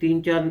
3-4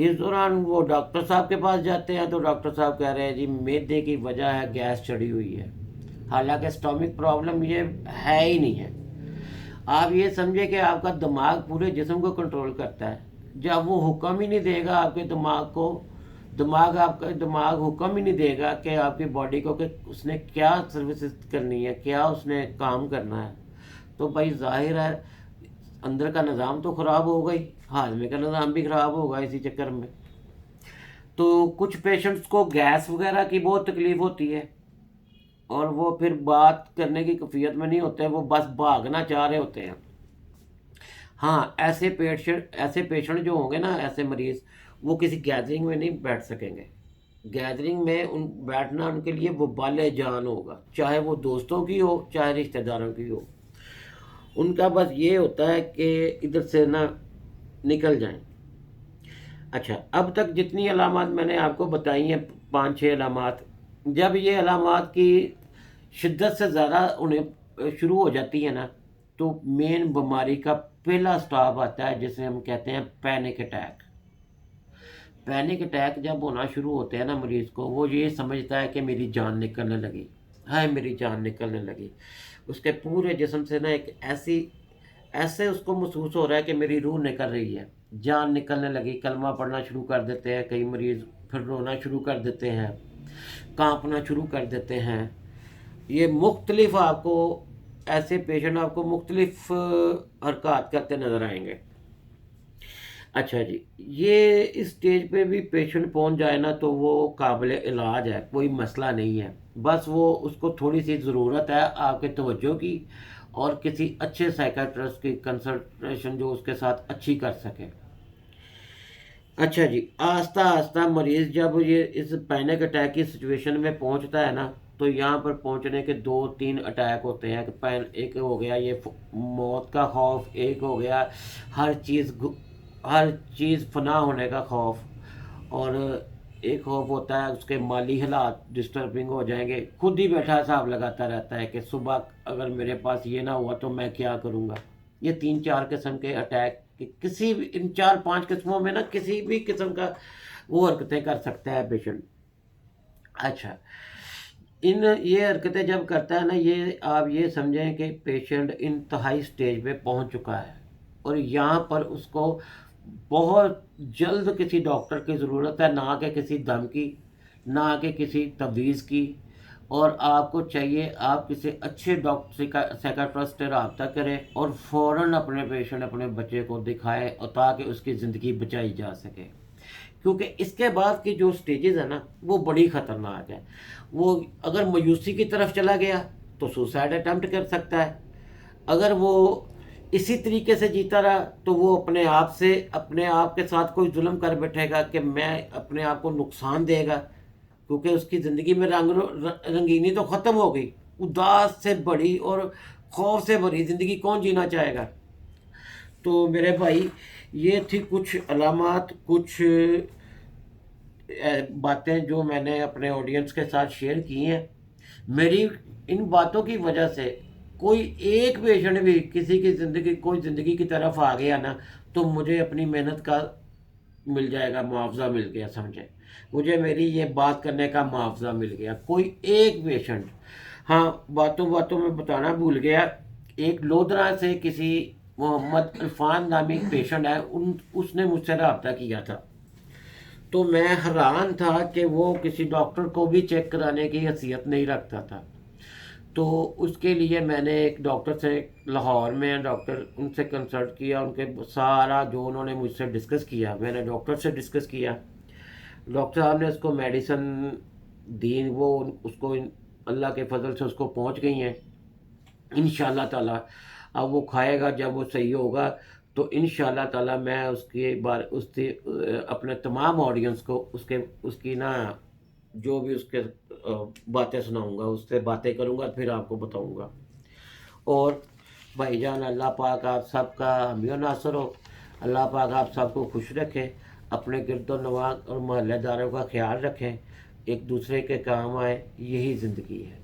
اس دوران وہ ڈاکٹر صاحب کے پاس جاتے ہیں تو ڈاکٹر صاحب کہہ رہے ہیں جی معدے کی وجہ ہے گیس چڑھی ہوئی ہے، حالانکہ اسٹامک پرابلم یہ ہے ہی نہیں ہے۔ آپ یہ سمجھے کہ آپ کا دماغ پورے جسم کو کنٹرول کرتا ہے، جب وہ حکم ہی نہیں دے گا آپ کے دماغ کو، آپ کا دماغ حکم ہی نہیں دے گا کہ آپ کی باڈی کو کہ اس نے کیا سروسز کرنی ہے، کیا اس نے کام کرنا ہے، تو بھائی ظاہر ہے اندر کا نظام تو خراب ہوگا ہی، ہاضمے کا نظام بھی خراب ہوگا اسی چکر میں۔ تو کچھ پیشنٹس کو گیس وغیرہ کی بہت تکلیف ہوتی ہے، اور وہ پھر بات کرنے کی کیفیت میں نہیں ہوتے، وہ بس بھاگنا چاہ رہے ہوتے ہیں۔ ہاں ایسے پیشنٹ جو ہوں گے نا، ایسے مریض، وہ کسی گیدرنگ میں نہیں بیٹھ سکیں گے۔ گیدرنگ میں بیٹھنا ان کے لیے وبال جان ہوگا، چاہے وہ دوستوں کی ہو چاہے رشتہ داروں کی ہو، ان کا بس یہ ہوتا ہے کہ ادھر سے نہ نکل جائیں۔ اچھا، اب تک جتنی علامات میں نے آپ کو بتائی ہیں، 5-6 علامات، جب یہ علامات کی شدت سے زیادہ انہیں شروع ہو جاتی ہے نا، تو مین بیماری کا پہلا سٹاپ آتا ہے جسے ہم کہتے ہیں پینک اٹیک۔ پینک اٹیک جب ہونا شروع ہوتے ہیں نا مریض کو، وہ یہ سمجھتا ہے کہ میری جان نکلنے لگی، ہائے میری جان نکلنے لگی، اس کے پورے جسم سے نا ایک ایسے اس کو محسوس ہو رہا ہے کہ میری روح نکل رہی ہے، جان نکلنے لگی، کلمہ پڑھنا شروع کر دیتے ہیں کئی مریض، پھر رونا شروع کر دیتے ہیں، کانپنا شروع کر دیتے ہیں۔ یہ مختلف آپ کو ایسے پیشنٹ آپ کو مختلف حرکات کرتے نظر آئیں گے۔ اچھا جی، یہ اس سٹیج پہ بھی پیشنٹ پہنچ جائے نا تو وہ قابل علاج ہے، کوئی مسئلہ نہیں ہے، بس وہ اس کو تھوڑی سی ضرورت ہے آپ کے توجہ کی، اور کسی اچھے سائیکیٹرسٹ کی کنسلٹیشن جو اس کے ساتھ اچھی کر سکے۔ اچھا جی، آہستہ آہستہ مریض جب یہ اس پینک اٹیک کی سچویشن میں پہنچتا ہے نا، تو یہاں پر پہنچنے کے 2-3 اٹیک ہوتے ہیں۔ ایک ہو گیا یہ موت کا خوف، ایک ہو گیا ہر چیز فنا ہونے کا خوف، اور ایک خوف ہوتا ہے اس کے مالی حالات ڈسٹربنگ ہو جائیں گے، خود ہی بیٹھا حساب لگاتا رہتا ہے کہ صبح اگر میرے پاس یہ نہ ہوا تو میں کیا کروں گا۔ یہ 3-4 قسم کے اٹیک، کسی بھی ان 4-5 قسموں میں نا کسی بھی قسم کا وہ حرکتیں کر سکتا ہے پیشنٹ۔ اچھا، یہ حرکتیں جب کرتا ہے نا، یہ آپ یہ سمجھیں کہ پیشنٹ انتہائی سٹیج پہ پہنچ چکا ہے، اور یہاں پر اس کو بہت جلد کسی ڈاکٹر کی ضرورت ہے، نہ کہ کسی دم کی، نہ کہ کسی تعویذ کی، اور آپ کو چاہیے آپ کسی اچھے ڈاکٹر سائیکیٹرسٹ سے رابطہ کریں اور فوراً اپنے پیشنٹ اپنے بچے کو دکھائے، اور تاکہ اس کی زندگی بچائی جا سکے، کیونکہ اس کے بعد کی جو سٹیجز ہیں نا وہ بڑی خطرناک ہیں۔ وہ اگر مایوسی کی طرف چلا گیا تو سوسائڈ اٹیمپٹ کر سکتا ہے، اگر وہ اسی طریقے سے جیتا رہا تو وہ اپنے آپ کے ساتھ کوئی ظلم کر بیٹھے گا کہ میں اپنے آپ کو نقصان دے گا، کیونکہ اس کی زندگی میں رنگینی تو ختم ہو گئی، اداس سے بڑی اور خوف سے بھری زندگی کون جینا چاہے گا۔ تو میرے بھائی، یہ تھی کچھ علامات، کچھ باتیں جو میں نے اپنے آڈینس کے ساتھ شیئر کی ہیں۔ میری ان باتوں کی وجہ سے کوئی ایک پیشنٹ بھی کسی کی زندگی کی طرف آ گیا نا، تو مجھے اپنی محنت کا مل جائے گا، معاوضہ مل گیا، سمجھے، مجھے میری یہ بات کرنے کا معاوضہ مل گیا، کوئی ایک پیشنٹ۔ ہاں، باتوں میں بتانا بھول گیا، ایک لودھرا سے کسی محمد عرفان نامی پیشنٹ ہے، اس نے مجھ سے رابطہ کیا تھا، تو میں حیران تھا کہ وہ کسی ڈاکٹر کو بھی چیک کرانے کی حیثیت نہیں رکھتا تھا۔ تو اس کے لیے میں نے ایک ڈاکٹر سے، لاہور میں ڈاکٹر، ان سے کنسلٹ کیا، ان کے سارا جو انہوں نے مجھ سے ڈسکس کیا میں نے ڈاکٹر سے ڈسکس کیا، ڈاکٹر صاحب نے اس کو میڈیسن دی، وہ اس کو اللہ کے فضل سے اس کو پہنچ گئی ہیں انشاءاللہ تعالی۔ اب وہ کھائے گا، جب وہ صحیح ہوگا تو انشاءاللہ تعالی میں اس کی اپنے تمام آڈینس کو اس کی نا جو بھی اس کے باتیں سناؤں گا، اس سے باتیں کروں گا، پھر آپ کو بتاؤں گا۔ اور بھائی جان، اللہ پاک آپ سب کا حامی و ناصر ہو، اللہ پاک آپ سب کو خوش رکھے، اپنے گرد و نواح اور محلے داروں کا خیال رکھیں، ایک دوسرے کے کام آئے، یہی زندگی ہے۔